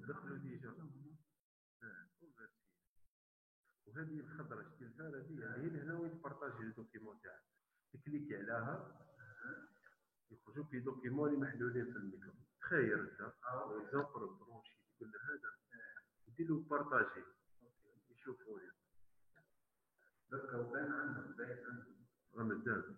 دخلوا ديجا وهذه الخضره شتي الفار هذه هي اللي هنا وين تبارطاجي الدوكيمون تاعك تكليكي عليها يخرجوا في دوكيمون اللي محلولين في الميكرو تخيل انت اكزومبل برونشي تقول له هذا دير له بارطاجي يشوفوا لي بس لو كان عندهم باين عندهم رمضان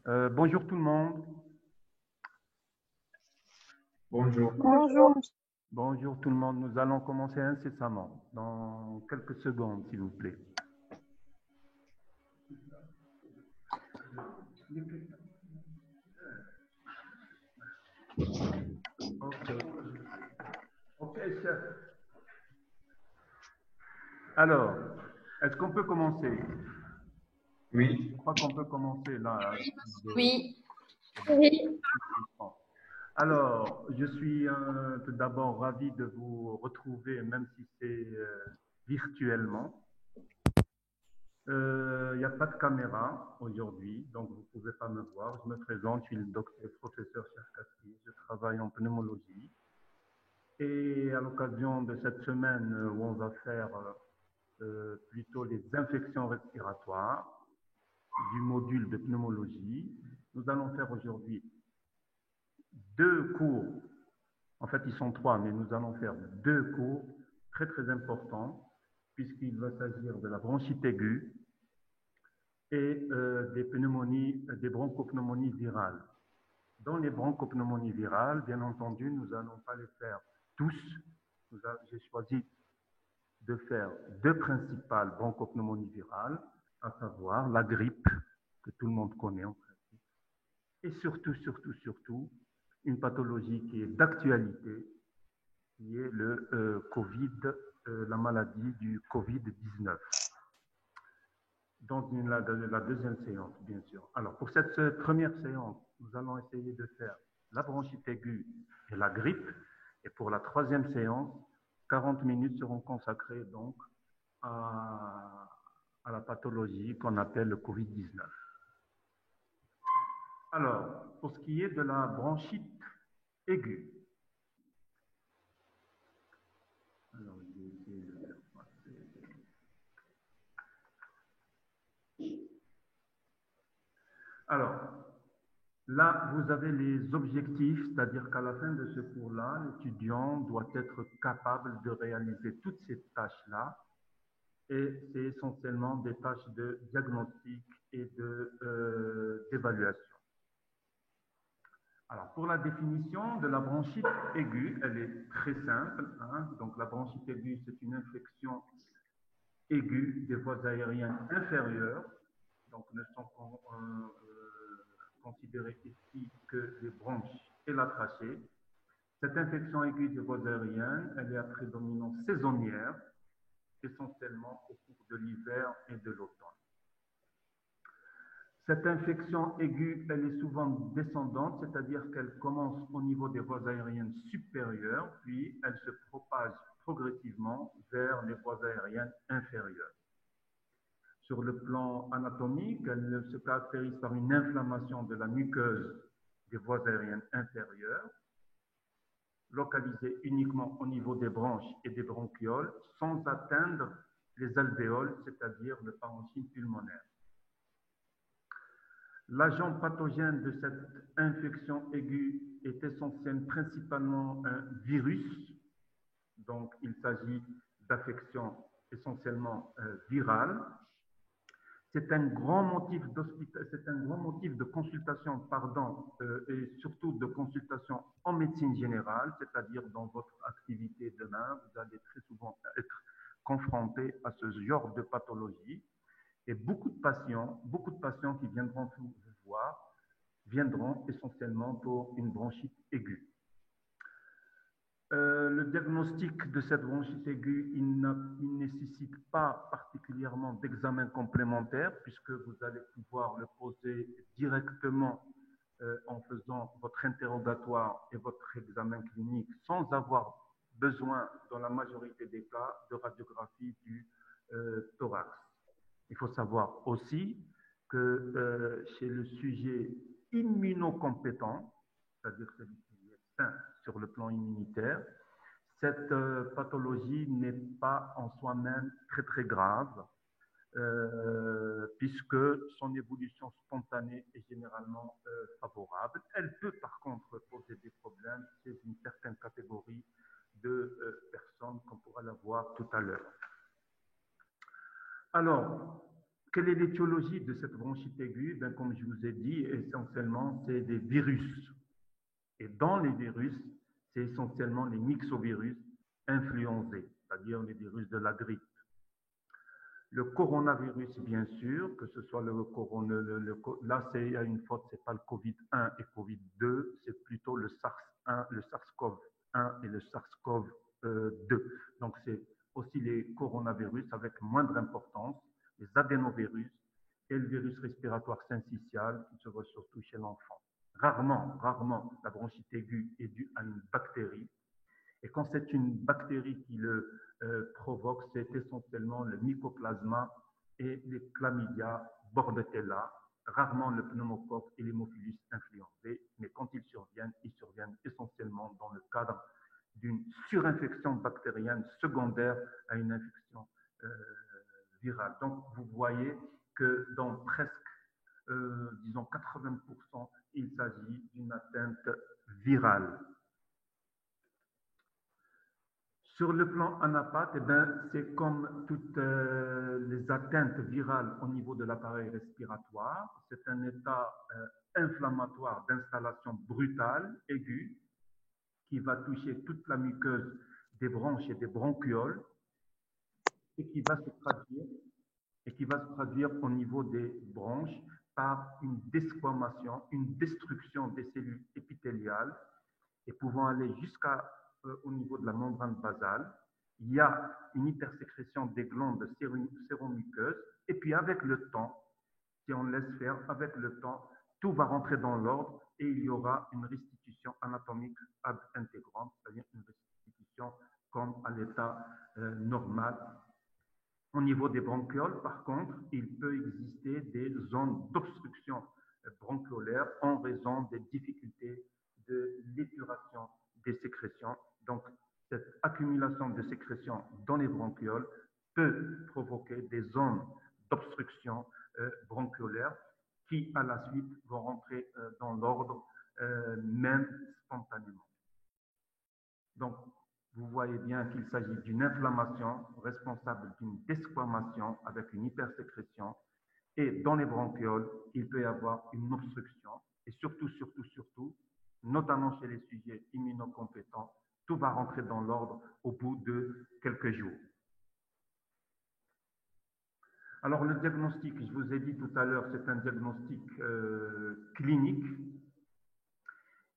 Bonjour tout le monde. Bonjour. Bonjour. Bonjour tout le monde. Nous allons commencer incessamment, dans quelques secondes, s'il vous plaît. Ok, chef. Alors, est-ce qu'on peut commencer? Oui. Je crois qu'on peut commencer là. Oui. Alors, je suis tout d'abord ravi de vous retrouver, même si c'est virtuellement. Il n'y a pas de caméra aujourd'hui, donc vous ne pouvez pas me voir. Je me présente, je suis le professeur Cherkassy, je travaille en pneumologie. Et à l'occasion de cette semaine où on va faire plutôt les infections respiratoires du module de pneumologie, nous allons faire aujourd'hui 2 cours. En fait, ils sont 3, mais nous allons faire 2 cours très très importants, puisqu'il va s'agir de la bronchite aiguë et des pneumonies, des bronchopneumonies virales. Dans les bronchopneumonies virales, bien entendu, nous n'allons pas les faire tous. J'ai choisi de faire 2 principales bronchopneumonies virales, à savoir la grippe, que tout le monde connaît en principe, et surtout, une pathologie qui est d'actualité, qui est le Covid-19. la maladie du Covid-19. Dans la deuxième séance, bien sûr. Alors, pour cette première séance, nous allons essayer de faire la bronchite aiguë et la grippe. Et pour la troisième séance, 40 minutes seront consacrées donc à la pathologie qu'on appelle le Covid-19. Alors, pour ce qui est de la bronchite aiguë, alors, je vais essayer de faire passer. Alors, là, vous avez les objectifs, c'est-à-dire qu'à la fin de ce cours-là, l'étudiant doit être capable de réaliser toutes ces tâches-là. Et c'est essentiellement des tâches de diagnostic et d'évaluation. Alors, pour la définition de la bronchite aiguë, elle est très simple. Donc, la bronchite aiguë, c'est une infection aiguë des voies aériennes inférieures. Donc, ne sont considérées ici que les bronches et la trachée. Cette infection aiguë des voies aériennes, elle est à prédominance saisonnière, essentiellement au cours de l'hiver et de l'automne. Cette infection aiguë, elle est souvent descendante, c'est-à-dire qu'elle commence au niveau des voies aériennes supérieures, puis elle se propage progressivement vers les voies aériennes inférieures. Sur le plan anatomique, elle se caractérise par une inflammation de la muqueuse des voies aériennes inférieures, localisée uniquement au niveau des branches et des bronchioles, sans atteindre les alvéoles, c'est-à-dire le parenchyme pulmonaire. L'agent pathogène de cette infection aiguë est essentiellement principalement un virus, donc il s'agit d'affections essentiellement virales. C'est un grand motif de consultation, et surtout de consultation en médecine générale, c'est-à-dire dans votre activité demain, vous allez très souvent être confronté à ce genre de pathologie. Et beaucoup de patients qui viendront vous voir viendront essentiellement pour une bronchite aiguë. Le diagnostic de cette bronchite aiguë, il ne nécessite pas particulièrement d'examen complémentaire puisque vous allez pouvoir le poser directement en faisant votre interrogatoire et votre examen clinique sans avoir besoin, dans la majorité des cas, de radiographie du thorax. Il faut savoir aussi que chez le sujet immunocompétent, c'est-à-dire celui qui est sain sur le plan immunitaire, cette pathologie n'est pas en soi-même très très grave, puisque son évolution spontanée est généralement favorable. Elle peut par contre poser des problèmes chez une certaine catégorie de personnes, qu'on pourra la voir tout à l'heure. Alors, quelle est l'étiologie de cette bronchite aiguë? Ben, comme je vous ai dit, essentiellement, c'est des virus. Et dans les virus, c'est essentiellement les myxovirus influenzés, c'est-à-dire les virus de la grippe. Le coronavirus, bien sûr, que ce soit là, il y a une faute, c'est pas le Covid-1 et Covid-2, c'est plutôt le SARS-1, le SARS-CoV-1 et le SARS-CoV-2. Donc, c'est aussi les coronavirus avec moindre importance, les adénovirus et le virus respiratoire syncytial qui se voit surtout chez l'enfant. Rarement, la bronchite aiguë est due à une bactérie. Et quand c'est une bactérie qui le provoque, c'est essentiellement le mycoplasma et les chlamydia bordetella, rarement le pneumocoque et l'hémophilus influenzae, mais quand ils surviennent essentiellement dans le cadre d'une surinfection bactérienne secondaire à une infection virale. Donc, vous voyez que dans presque, disons 80%, il s'agit d'une atteinte virale. Sur le plan anapathe, c'est comme toutes les atteintes virales au niveau de l'appareil respiratoire. C'est un état inflammatoire d'installation brutale, aiguë, qui va toucher toute la muqueuse des bronches et des bronchioles et qui va se traduire au niveau des bronches par une desquamation, une destruction des cellules épithéliales et pouvant aller jusqu'au niveau de la membrane basale il y a une hypersécrétion des glandes séromuqueuses, et puis avec le temps, si on laisse faire, avec le temps, tout va rentrer dans l'ordre et il y aura une restitution anatomique ad integrante, c'est-à-dire une restitution comme à l'état normal. Au niveau des bronchioles, par contre, il peut exister des zones d'obstruction bronchiolaire en raison des difficultés de l'épuration des sécrétions. Donc, cette accumulation de sécrétions dans les bronchioles peut provoquer des zones d'obstruction bronchiolaire qui, à la suite, vont rentrer dans l'ordre même spontanément. Donc, vous voyez bien qu'il s'agit d'une inflammation responsable d'une desquamation avec une hypersécrétion. Et dans les bronchioles, il peut y avoir une obstruction. Et surtout, notamment chez les sujets immunocompétents, tout va rentrer dans l'ordre au bout de quelques jours. Alors, le diagnostic, je vous ai dit tout à l'heure, c'est un diagnostic clinique.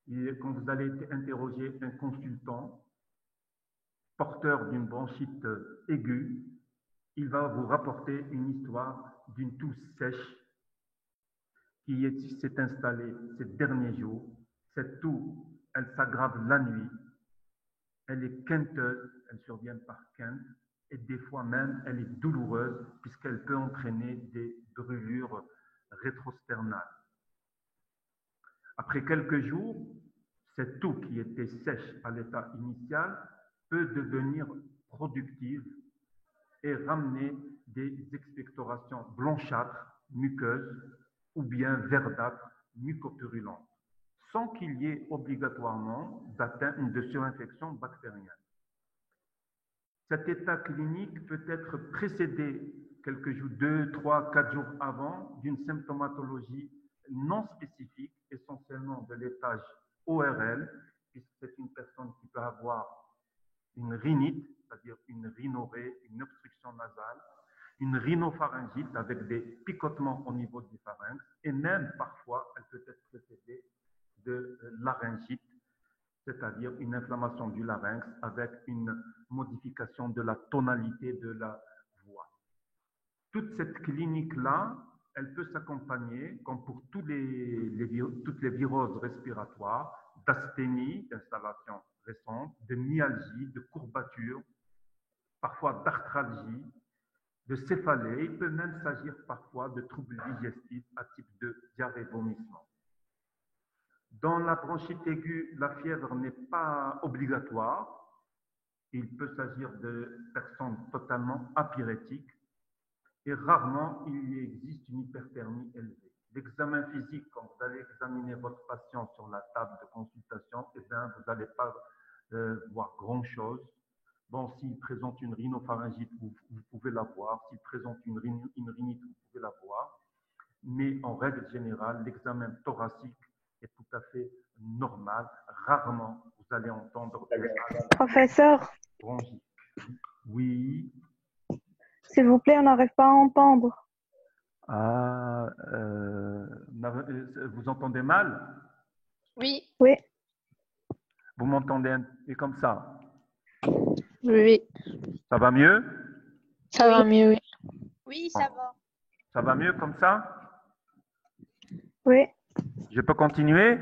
Et quand vous allez interroger un consultant porteur d'une bronchite aiguë, il va vous rapporter une histoire d'une toux sèche qui s'est installée ces derniers jours. Cette toux, elle s'aggrave la nuit, elle est quinteuse, elle survient par quinte, et des fois même, elle est douloureuse puisqu'elle peut entraîner des brûlures rétrosternales. Après quelques jours, cette toux qui était sèche à l'état initial peut devenir productive et ramener des expectorations blanchâtres, muqueuses, ou bien verdâtres, mucopurulentes, sans qu'il y ait obligatoirement de surinfection bactérienne. Cet état clinique peut être précédé quelques jours, 2, 3, 4 jours avant, d'une symptomatologie non spécifique, essentiellement de l'étage ORL, puisque c'est une personne qui peut avoir une rhinite, c'est-à-dire une rhinorrhée, une obstruction nasale, une rhinopharyngite avec des picotements au niveau du pharynx, et même parfois, elle peut être précédée de laryngite, c'est-à-dire une inflammation du larynx avec une modification de la tonalité de la voix. Toute cette clinique-là, elle peut s'accompagner, comme pour toutes les viroses respiratoires, d'asthénie, d'installation récente, de myalgie, de courbature, parfois d'arthralgie, de céphalée. Il peut même s'agir parfois de troubles digestifs à type de diarrhée-vomissement. Dans la bronchite aiguë, la fièvre n'est pas obligatoire. Il peut s'agir de personnes totalement apyrétiques et rarement il existe une hyperthermie élevée. L'examen physique, quand vous allez examiner votre patient sur la table de consultation, eh bien, vous n'allez pas voir grand-chose. Bon, s'il présente une rhinopharyngite, vous pouvez la voir. S'il présente une rhinite, vous pouvez la voir. Mais en règle générale, l'examen thoracique est tout à fait normal. Rarement, vous allez entendre... Professeur, bronchite. Oui. s'il vous plaît, on n'arrive pas à entendre. Ah, vous entendez mal? Oui. Oui. Vous m'entendez comme ça? Oui. Ça va mieux? Ça va mieux, oui. Oui, ça va. Ça va mieux comme ça? Oui. Je peux continuer?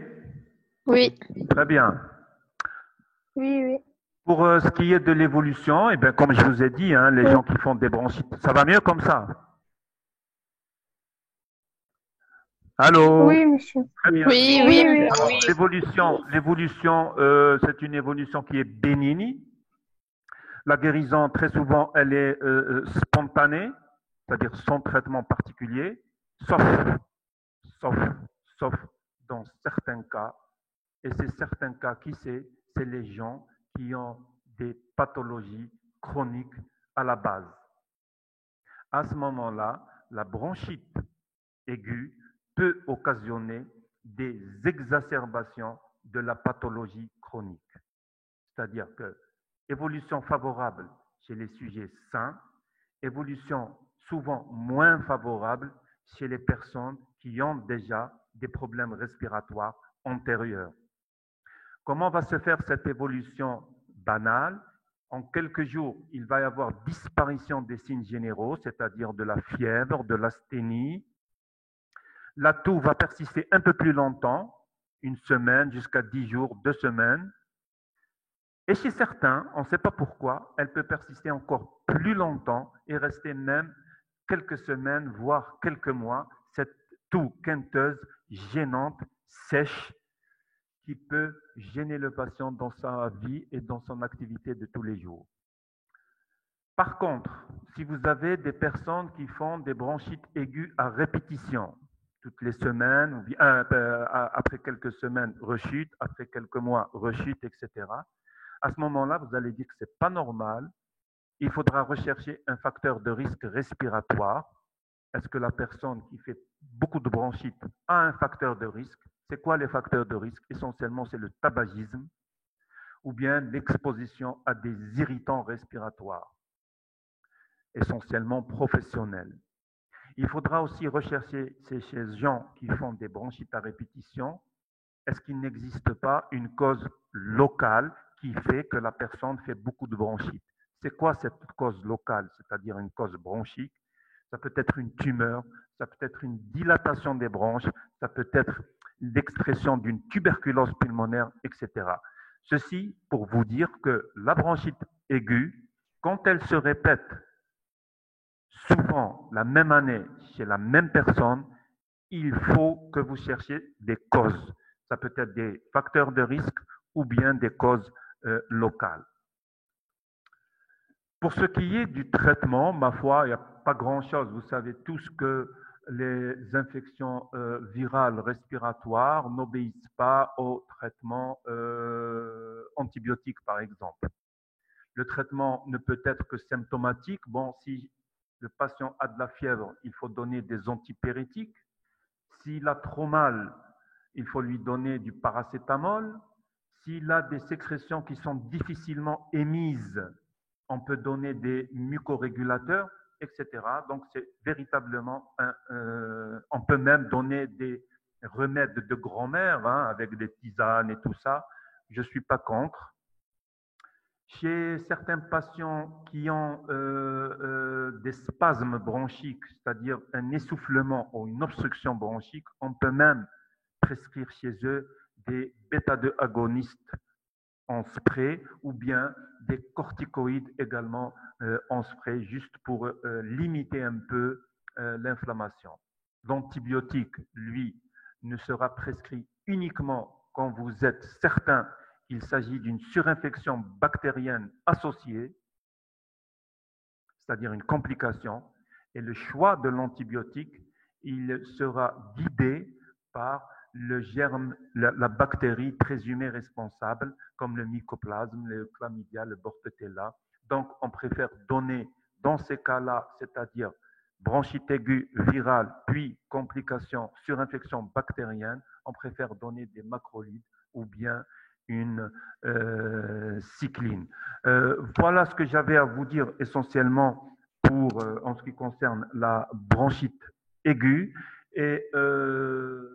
Oui. Très bien. Oui, oui. Pour ce qui est de l'évolution, eh bien, comme je vous ai dit, hein, les gens qui font des bronchites, ça va mieux comme ça? Allô? Oui, monsieur. Très bien. Oui, oui, Oui, oui. L'évolution, c'est une évolution qui est bénigne. La guérison, très souvent, elle est spontanée, c'est-à-dire sans traitement particulier, sauf dans certains cas. Et c'est certains cas qui c'est les gens qui ont des pathologies chroniques à la base. À ce moment-là, la bronchite aiguë peut occasionner des exacerbations de la pathologie chronique. C'est-à-dire que évolution favorable chez les sujets sains, évolution souvent moins favorable chez les personnes qui ont déjà des problèmes respiratoires antérieurs. Comment va se faire cette évolution banale? En quelques jours, il va y avoir disparition des signes généraux, c'est-à-dire de la fièvre, de l'asthénie. La toux va persister un peu plus longtemps, une semaine jusqu'à 10 jours, 2 semaines. Et chez certains, on ne sait pas pourquoi, elle peut persister encore plus longtemps et rester même quelques semaines, voire quelques mois, cette toux quinteuse, gênante, sèche, qui peut gêner le patient dans sa vie et dans son activité de tous les jours. Par contre, si vous avez des personnes qui font des bronchites aiguës à répétition, toutes les semaines, après quelques semaines, rechute, après quelques mois, rechute, etc., à ce moment-là, vous allez dire que ce n'est pas normal. Il faudra rechercher un facteur de risque respiratoire. Est-ce que la personne qui fait beaucoup de bronchite a un facteur de risque? C'est quoi les facteurs de risque? Essentiellement, c'est le tabagisme ou bien l'exposition à des irritants respiratoires, essentiellement professionnels. Il faudra aussi rechercher chez ces gens qui font des bronchites à répétition, est-ce qu'il n'existe pas une cause locale qui fait que la personne fait beaucoup de bronchite? C'est quoi cette cause locale, c'est-à-dire une cause bronchique? Ça peut être une tumeur, ça peut être une dilatation des bronches, ça peut être l'expression d'une tuberculose pulmonaire, etc. Ceci pour vous dire que la bronchite aiguë, quand elle se répète souvent la même année chez la même personne, il faut que vous cherchiez des causes. Ça peut être des facteurs de risque ou bien des causes locales. Pour ce qui est du traitement, ma foi, il n'y a pas grand-chose. Vous savez tous que les infections virales respiratoires n'obéissent pas au traitement antibiotique, par exemple. Le traitement ne peut être que symptomatique. Bon, si le patient a de la fièvre, il faut donner des antipyrétiques. S'il a trop mal, il faut lui donner du paracétamol. S'il a des sécrétions qui sont difficilement émises, on peut donner des mucorégulateurs, etc. Donc, c'est véritablement on peut même donner des remèdes de grand-mère, avec des tisanes et tout ça. Je ne suis pas contre. Chez certains patients qui ont des spasmes bronchiques, c'est-à-dire un essoufflement ou une obstruction bronchique, on peut même prescrire chez eux des bêta-2 agonistes en spray ou bien des corticoïdes également en spray, juste pour limiter un peu l'inflammation. L'antibiotique, lui, ne sera prescrit uniquement quand vous êtes certain qu'il s'agit d'une surinfection bactérienne associée, c'est-à-dire une complication, et le choix de l'antibiotique, il sera guidé par le germe, la bactérie présumée responsable, comme le mycoplasme, le chlamydia, le bordetella. Donc, on préfère donner, dans ces cas-là, c'est-à-dire bronchite aiguë virale, puis complication, surinfection bactérienne, on préfère donner des macrolides ou bien une cycline. Voilà ce que j'avais à vous dire essentiellement pour, en ce qui concerne la bronchite aiguë. Et je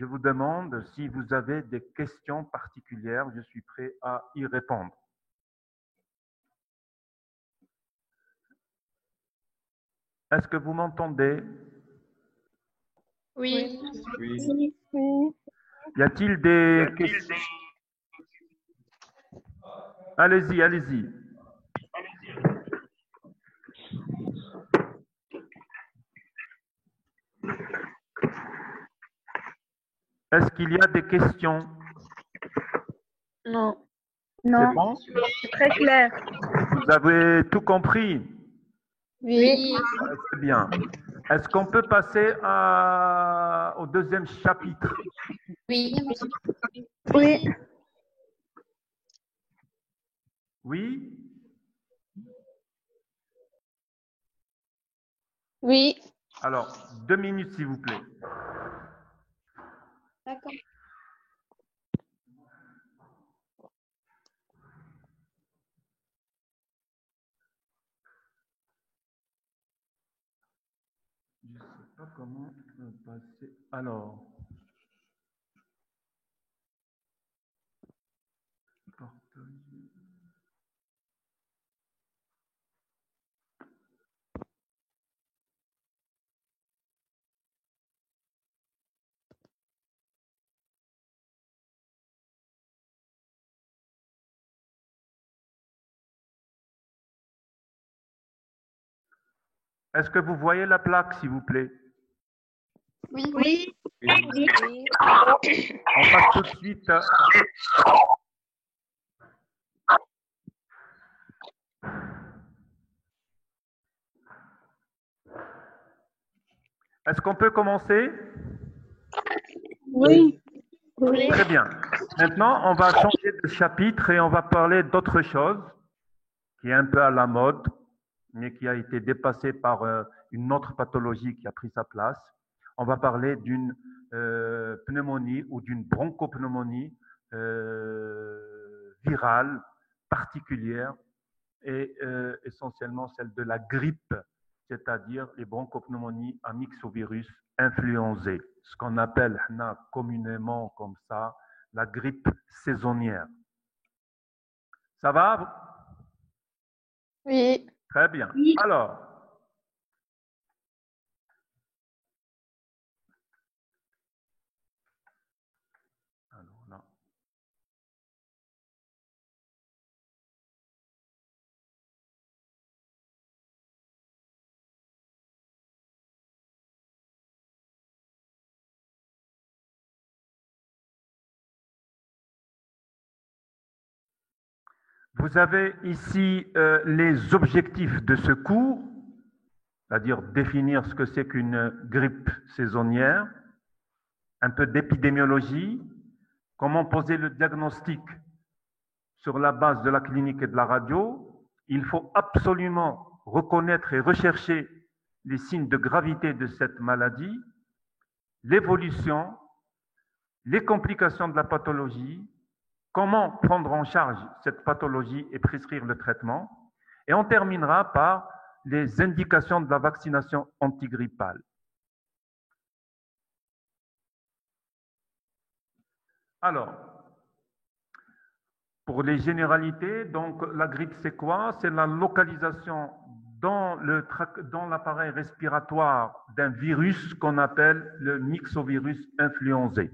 vous demande si vous avez des questions particulières, je suis prêt à y répondre. Est-ce que vous m'entendez? Oui. Oui. Oui. Y a-t-il des questions? Allez-y, allez-y. Est-ce qu'il y a des questions? Non. Non, C'est bon? c'est très clair. Vous avez tout compris? Oui. C'est bien. Est-ce qu'on peut passer au deuxième chapitre? Oui. Oui. Oui? Oui. Alors, 2 minutes, s'il vous plaît. D'accord. Je ne sais pas comment passer. Alors, partager. Est-ce que vous voyez la plaque, s'il vous plaît? Oui. Oui. On passe tout de suite. Est-ce qu'on peut commencer? Oui. Très bien. Maintenant, on va changer de chapitre et on va parler d'autre chose qui est un peu à la mode, mais qui a été dépassée par une autre pathologie qui a pris sa place. On va parler d'une pneumonie ou d'une bronchopneumonie virale particulière et essentiellement celle de la grippe, c'est-à-dire les bronchopneumonies à myxovirus influenzé, ce qu'on appelle communément comme ça la grippe saisonnière. Ça va? Oui. Très bien. Alors, là. Vous avez ici les objectifs de ce cours, c'est-à-dire définir ce que c'est qu'une grippe saisonnière, un peu d'épidémiologie, comment poser le diagnostic sur la base de la clinique et de la radio. Il faut absolument reconnaître et rechercher les signes de gravité de cette maladie, l'évolution, les complications de la pathologie, comment prendre en charge cette pathologie et prescrire le traitement. Et on terminera par les indications de la vaccination antigrippale. Alors, pour les généralités, donc la grippe c'est quoi? C'est la localisation dans l'appareil respiratoire d'un virus qu'on appelle le myxovirus influenzé.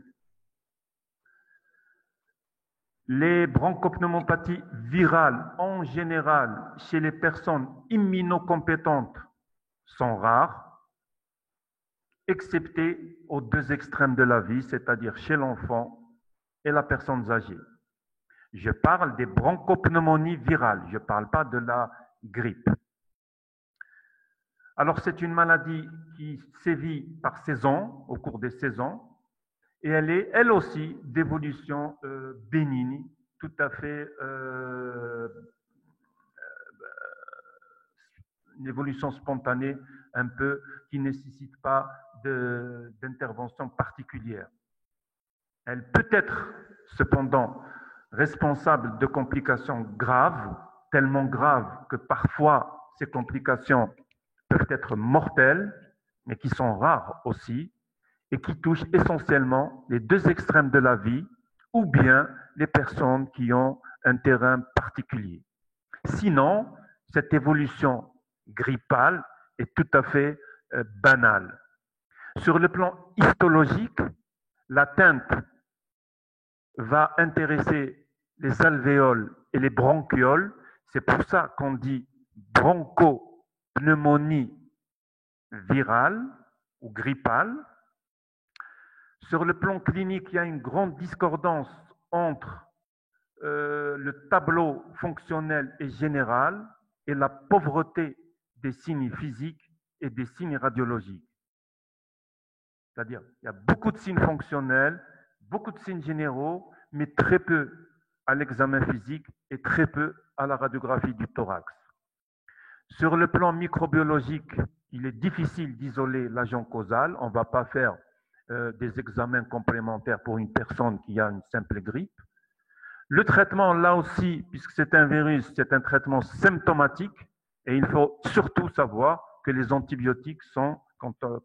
Les bronchopneumopathies virales, en général, chez les personnes immunocompétentes, sont rares, excepté aux deux extrêmes de la vie, c'est-à-dire chez l'enfant et la personne âgée. Je parle des bronchopneumonies virales, je ne parle pas de la grippe. Alors, c'est une maladie qui sévit par saison, au cours des saisons, et elle est, elle aussi, d'évolution bénigne, tout à fait une évolution spontanée, un peu, qui ne nécessite pas d'intervention particulière. Elle peut être, cependant, responsable de complications graves, tellement graves que parfois ces complications peuvent être mortelles, mais qui sont rares aussi, et qui touchent essentiellement les deux extrêmes de la vie, ou bien les personnes qui ont un terrain particulier. Sinon, cette évolution grippale est tout à fait banale. Sur le plan histologique, l'atteinte va intéresser les alvéoles et les bronchioles. C'est pour ça qu'on dit bronchopneumonie virale ou grippale. Sur le plan clinique, il y a une grande discordance entre le tableau fonctionnel et général et la pauvreté des signes physiques et des signes radiologiques. C'est-à-dire, il y a beaucoup de signes fonctionnels, beaucoup de signes généraux, mais très peu à l'examen physique et très peu à la radiographie du thorax. Sur le plan microbiologique, il est difficile d'isoler l'agent causal. On ne va pas faire des examens complémentaires pour une personne qui a une simple grippe. Le traitement, là aussi, puisque c'est un virus, c'est un traitement symptomatique et il faut surtout savoir que les antibiotiques sont,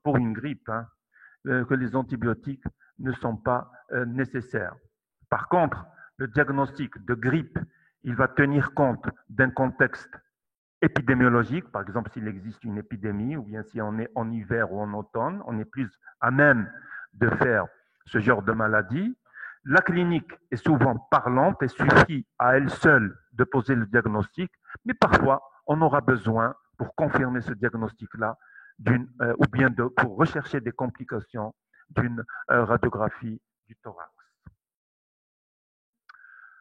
pour une grippe, que les antibiotiques ne sont pas nécessaires. Par contre, le diagnostic de grippe, il va tenir compte d'un contexte épidémiologique, par exemple s'il existe une épidémie ou bien si on est en hiver ou en automne, on est plus à même de faire ce genre de maladie. La clinique est souvent parlante et suffit à elle seule de poser le diagnostic, mais parfois on aura besoin pour confirmer ce diagnostic-là, ou bien pour rechercher des complications d'une radiographie du thorax.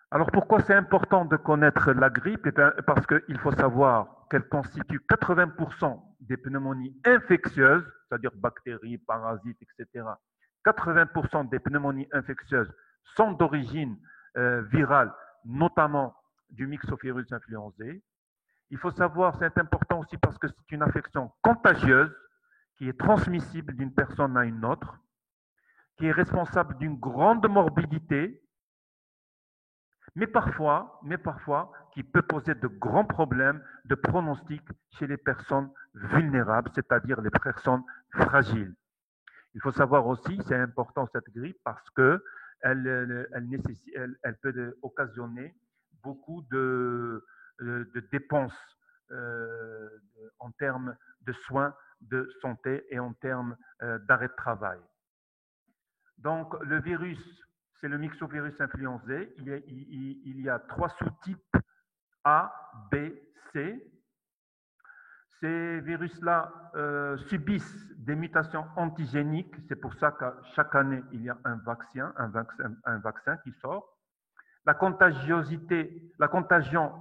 Alors pourquoi c'est important de connaître la grippe? Eh bien, parce qu'il faut savoir qu'elle constitue 80% des pneumonies infectieuses, c'est-à-dire bactéries, parasites, etc. 80% des pneumonies infectieuses sont d'origine virale, notamment du myxovirus influenzae. Il faut savoir, c'est important aussi parce que c'est une affection contagieuse qui est transmissible d'une personne à une autre, qui est responsable d'une grande morbidité, mais parfois, qui peut poser de grands problèmes de pronostic chez les personnes vulnérables, c'est-à-dire les personnes fragiles. Il faut savoir aussi, c'est important cette grippe, parce que elle peut occasionner beaucoup de dépenses en termes de soins de santé et en termes d'arrêt de travail. Donc, le virus, c'est le myxovirus influenzae. Il y a 3 sous-types A, B, C. Ces virus-là subissent des mutations antigéniques. C'est pour ça que chaque année, il y a un vaccin qui sort. La contagion,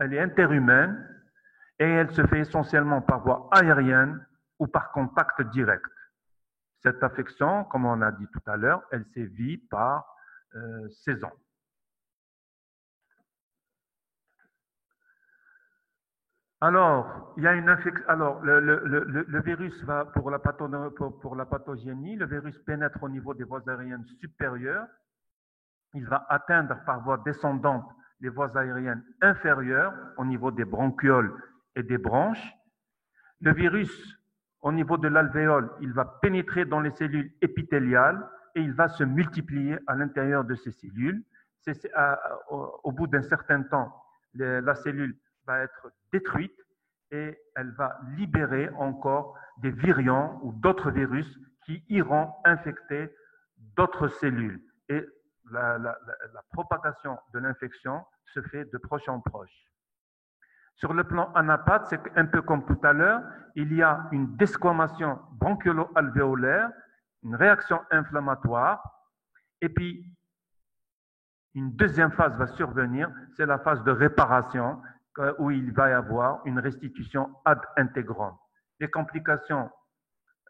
elle est interhumaine et elle se fait essentiellement par voie aérienne ou par contact direct. Cette affection, comme on a dit tout à l'heure, elle sévit par saison. Alors, il y a une infection. Alors, le virus va pour la pathogénie, le virus pénètre au niveau des voies aériennes supérieures. Il va atteindre par voie descendante les voies aériennes inférieures au niveau des bronchioles et des branches. Le virus, au niveau de l'alvéole, il va pénétrer dans les cellules épithéliales et il va se multiplier à l'intérieur de ces cellules. Au bout d'un certain temps, la cellule va être détruite et elle va libérer encore des virions ou d'autres virus qui iront infecter d'autres cellules. Et la propagation de l'infection se fait de proche en proche. Sur le plan anapathe, c'est un peu comme tout à l'heure, il y a une desquamation bronchiolo-alvéolaire, une réaction inflammatoire, et puis une deuxième phase va survenir, c'est la phase de réparation, où il va y avoir une restitution ad integrum. Les complications,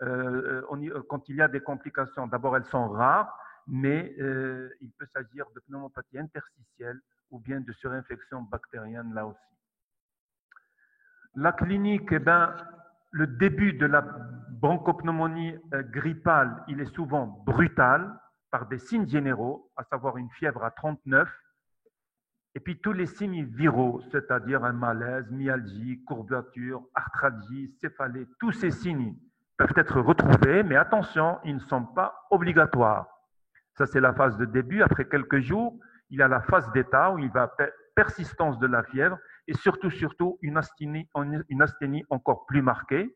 quand il y a des complications, d'abord elles sont rares, mais il peut s'agir de pneumopathie interstitielle ou bien de surinfection bactérienne là aussi. La clinique, eh ben, le début de la bronchopneumonie grippale, il est souvent brutal par des signes généraux, à savoir une fièvre à 39, et puis tous les signes viraux, c'est-à-dire un malaise, myalgie, courbature, arthralgie, céphalée, tous ces signes peuvent être retrouvés, mais attention, ils ne sont pas obligatoires. Ça, c'est la phase de début. Après quelques jours, il y a la phase d'état où il va persistance de la fièvre et surtout une asthénie encore plus marquée.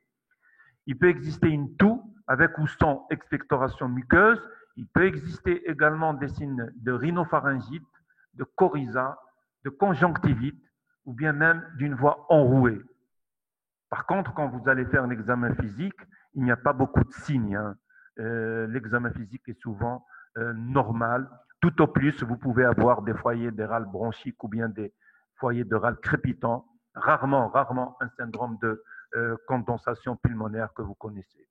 Il peut exister une toux avec ou sans expectoration muqueuse. Il peut exister également des signes de rhinopharyngite, de coryza, de conjonctivite ou bien même d'une voix enrouée. Par contre, quand vous allez faire un examen physique, il n'y a pas beaucoup de signes. L'examen physique est souvent normal. Tout au plus, vous pouvez avoir des foyers de râle bronchique ou bien des foyers de râle crépitant. Rarement un syndrome de condensation pulmonaire que vous connaissez.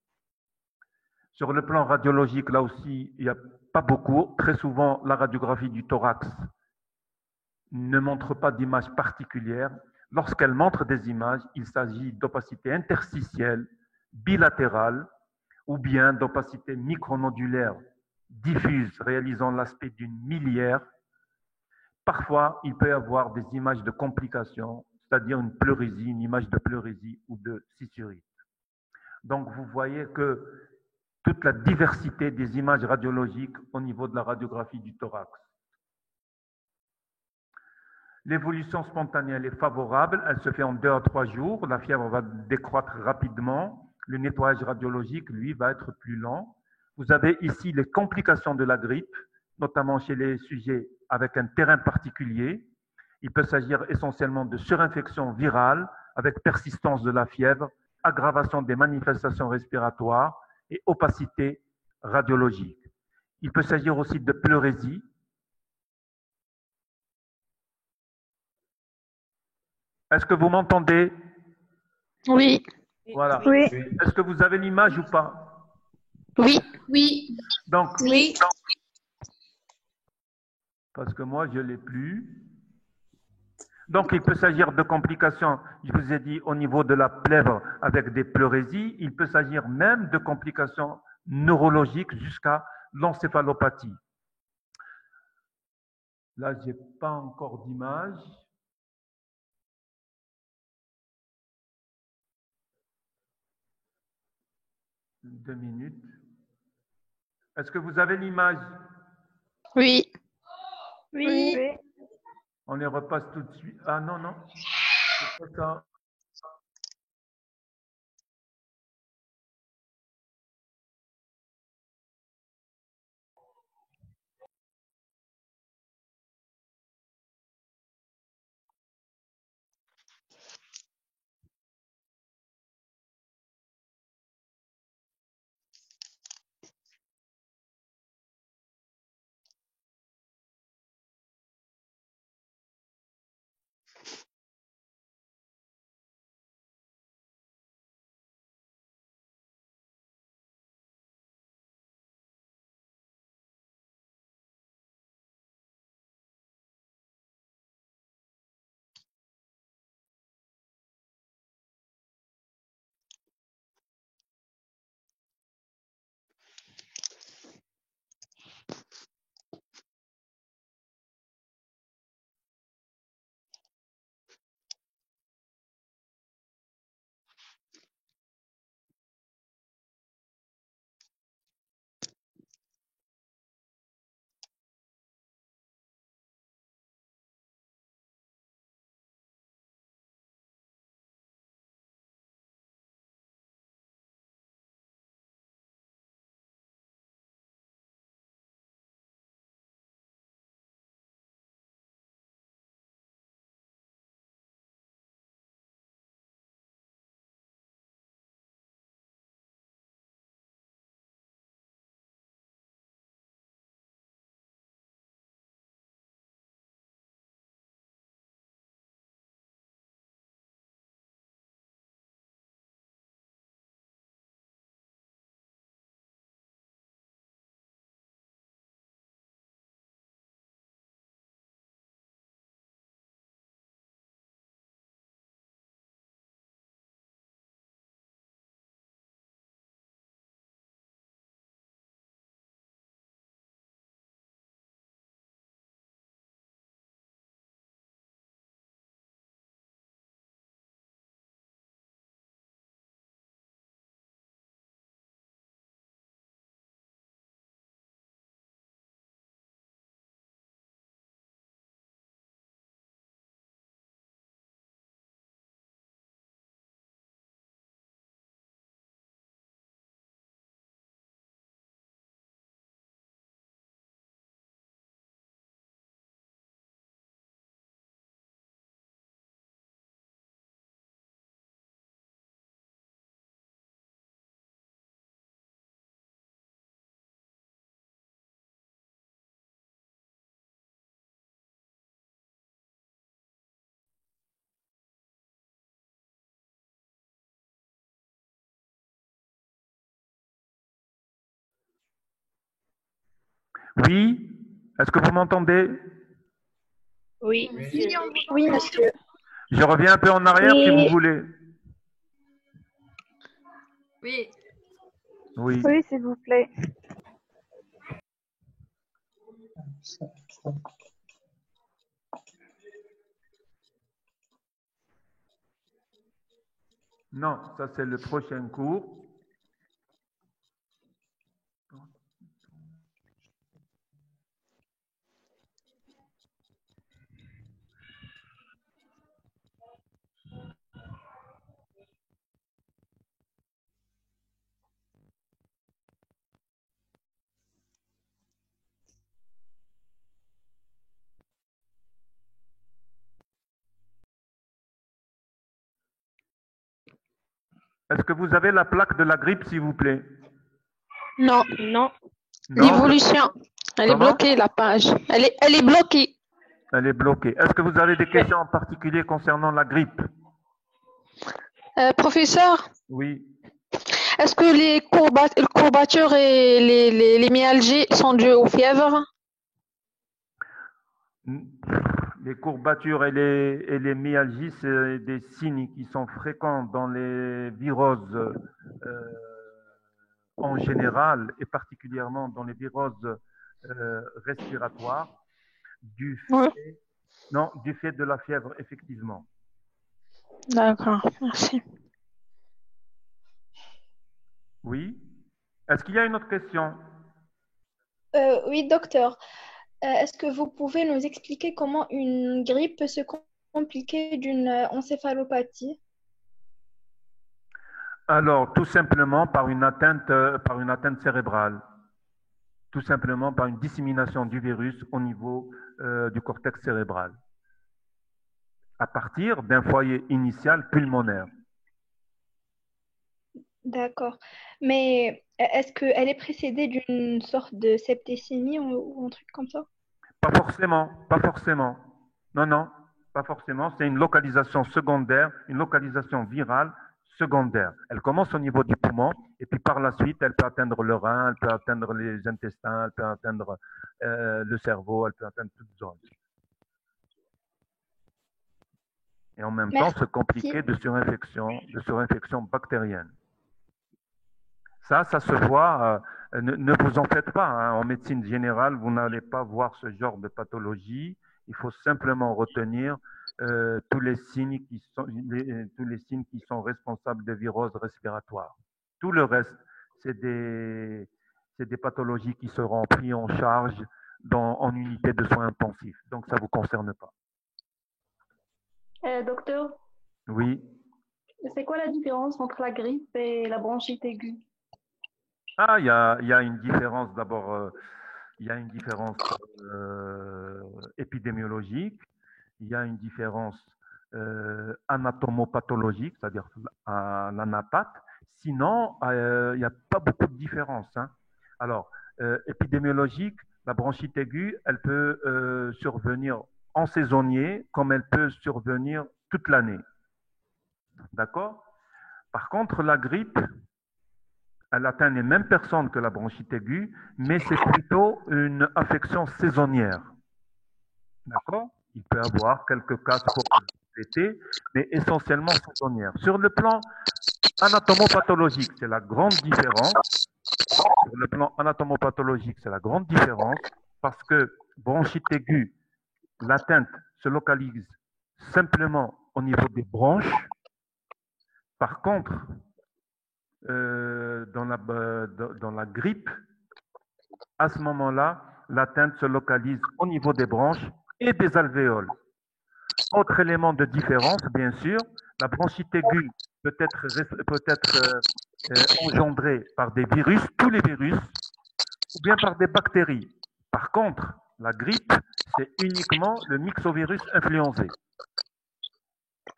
Sur le plan radiologique, là aussi, il n'y a pas beaucoup. Très souvent, la radiographie du thorax ne montre pas d'image particulière. Lorsqu'elle montre des images, il s'agit d'opacité interstitielle, bilatérale, ou bien d'opacité micronodulaire diffuse, réalisant l'aspect d'une miliaire. Parfois, il peut y avoir des images de complications, c'est-à-dire une pleurésie, une image de pleurésie ou de scissurite. Donc, vous voyez que toute la diversité des images radiologiques au niveau de la radiographie du thorax. L'évolution spontanée, elle est favorable, elle se fait en 2 à 3 jours, la fièvre va décroître rapidement, le nettoyage radiologique, lui, va être plus lent. Vous avez ici les complications de la grippe, notamment chez les sujets avec un terrain particulier. Il peut s'agir essentiellement de surinfection virale avec persistance de la fièvre aggravation des manifestations respiratoires et opacité radiologique. Il peut s'agir aussi de pleurésie. Est-ce que vous m'entendez? Oui. Voilà. Oui. Est-ce que vous avez l'image ou pas? Oui. Oui. Donc, Oui. parce que moi, je ne l'ai plus. Donc, il peut s'agir de complications, je vous ai dit, au niveau de la plèvre avec des pleurésies. Il peut s'agir même de complications neurologiques jusqu'à l'encéphalopathie. Là, je n'ai pas encore d'image. Deux minutes. Est-ce que vous avez l'image? Oui. Oui. Oui. On les repasse tout de suite. Ah non, non. C'est pas ça. Oui. Est-ce que vous m'entendez? Oui. Oui. Oui, monsieur. Je reviens un peu en arrière si vous Oui. voulez. Oui. Oui. Oui, s'il vous plaît. Non, ça c'est le prochain cours. Est-ce que vous avez la plaque de la grippe, s'il vous plaît? Non. Non. Non? L'évolution. Elle est Comment? bloquée, la page. Elle est bloquée. Elle est bloquée. Est-ce que vous avez des questions en particulier concernant la grippe? Professeur, Oui. est-ce que les courbatures et les myalgies sont dues aux fièvres? Les courbatures et les myalgies, c'est des signes qui sont fréquents dans les viroses en général et particulièrement dans les viroses respiratoires du Oui. du fait de la fièvre, effectivement. D'accord, merci. Oui. Est-ce qu'il y a une autre question? Oui, docteur. Est-ce que vous pouvez nous expliquer comment une grippe peut se compliquer d'une encéphalopathie? Alors, tout simplement par une atteinte cérébrale. Tout simplement par une dissémination du virus au niveau du cortex cérébral, à partir d'un foyer initial pulmonaire. D'accord. Mais est-ce qu'elle est précédée d'une sorte de septicémie ou un truc comme ça? Pas forcément, pas forcément. Non, non, pas forcément. C'est une localisation secondaire, une localisation virale secondaire. Elle commence au niveau du poumon et puis par la suite, elle peut atteindre le rein, elle peut atteindre les intestins, elle peut atteindre le cerveau, elle peut atteindre toute zone. Et en même temps, se compliquer de surinfection bactérienne. Ça se voit. Ne vous en faites pas. Hein. En médecine générale, vous n'allez pas voir ce genre de pathologie. Il faut simplement retenir tous les signes qui sont responsables de viroses respiratoires. Tout le reste, c'est des pathologies qui seront prises en charge en unité de soins intensifs. Donc, ça ne vous concerne pas. Docteur, Oui. c'est quoi la différence entre la grippe et la bronchite aiguë? Ah, il y a une différence d'abord. Il y a une différence épidémiologique, il y a une différence anatomopathologique, c'est-à-dire à l'anapathe. Sinon, il n'y a pas beaucoup de différence. Hein. Alors, épidémiologique, la bronchite aiguë, elle peut survenir en saisonnier, comme elle peut survenir toute l'année. D'accord? Par contre, la grippe, elle atteint les mêmes personnes que la bronchite aiguë, mais c'est plutôt une affection saisonnière. D'accord? Il peut y avoir quelques cas l'été, mais essentiellement saisonnière. Sur le plan anatomopathologique, c'est la grande différence. Sur le plan anatomopathologique, c'est la grande différence parce que bronchite aiguë, l'atteinte se localise simplement au niveau des bronches. Par contre, dans la grippe, à ce moment-là, l'atteinte se localise au niveau des branches et des alvéoles. Autre élément de différence, bien sûr, la bronchite aiguë peut être engendrée par des virus, tous les virus, ou bien par des bactéries. Par contre, la grippe, c'est uniquement le myxovirus influenzé.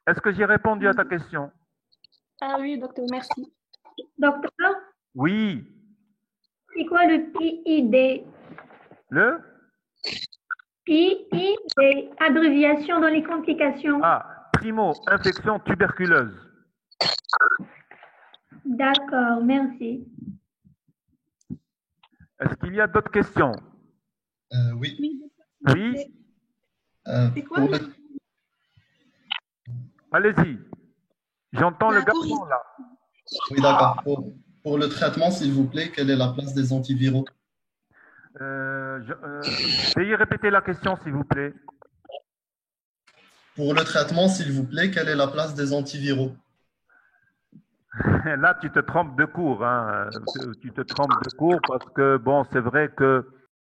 Est-ce que j'ai répondu à ta question? Ah oui, docteur, merci. Docteur, Oui. c'est quoi le PID? Le PID, abréviation dans les complications. Ah, primo, infection tuberculeuse. D'accord, merci. Est-ce qu'il y a d'autres questions? Oui. Oui. C'est quoi Allez-y. J'entends La le garçon là. Oui, d'accord. Pour le traitement, s'il vous plaît, quelle est la place des antiviraux? Veuillez répéter la question, s'il vous plaît. Pour le traitement, s'il vous plaît, quelle est la place des antiviraux? Là, tu te trompes de cours. Hein. Tu te trompes de cours parce que, bon, c'est vrai que